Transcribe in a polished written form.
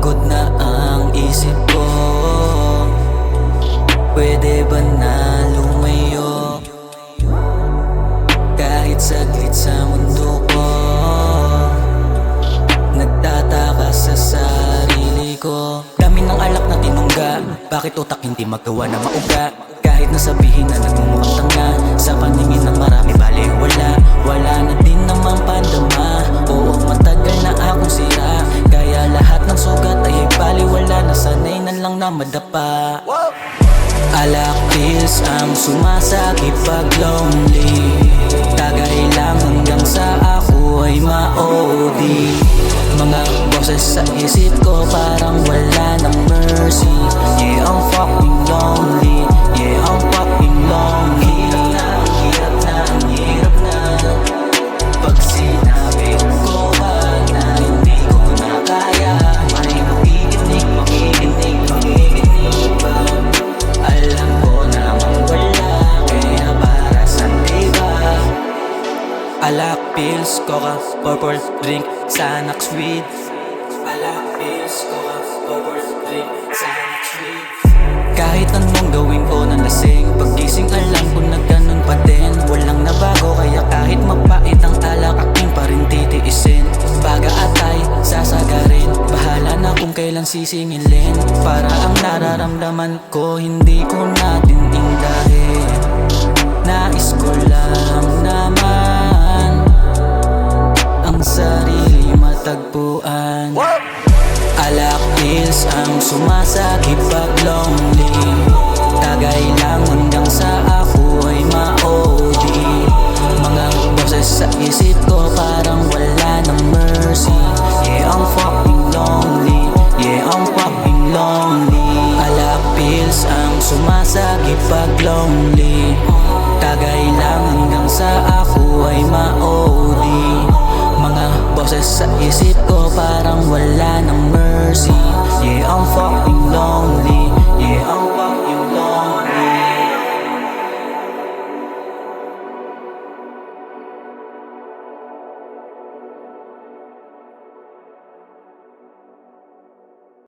Pagod na ang isip ko, pwede ba na lumayo? Kahit saglit sa mundo ko, nagtataka sa sarili ko. Dami ng alak na tinungga, bakit utak hindi magawa na mauga? Kahit nasabihin na nagmumukhang tanga, sa paningin ng marami bali wala na din namang pandama. Oo, matagal na akong sira, kaya lahat ng sugat ay baliwala na, sanay na lang na madapa. Alak pills ang sumasakit pag lonely, tagay lang hanggang sa ako ay ma-OD. Mga boses sa isip ko parang wala ng mercy. Yeah, I'm fucking lonely. Yeah, I'm fucking lonely. Hirap na pag sinabi ko ba na hindi ko na kaya. May makikinig ba? Alam ko namang wala, kaya para saan diba? Alak, pills, coca, purple drink, Xanax weed. Alak, pills, coca, purple drink, Xanax weed. Kahit anong gawin ko na lasing, paggising alam ko na ganun pa din. Walang nabago kaya kahit mapait ang alak, aking pa rin titiisin. Baga atay, sasagarin, bahala na kung kailan sisingilin. Para ang nararamdaman ko hindi ko natin indahin. Nais ko lang naman ang sarili matagpuan. Alak pills ang sumasakit pag lonely, tagay lang hanggang sa ako ay ma-OD. Mga boses sa isip ko parang wala ng mercy. Yeah, I'm fucking lonely. Yeah, I'm fucking lonely. Alak pills ang sumasakit pag lonely, tagay lang hanggang sa ako ay ma-OD. Mga boses sa isip ko parang wala ng mercy. Yeah, I'm fucking lonely.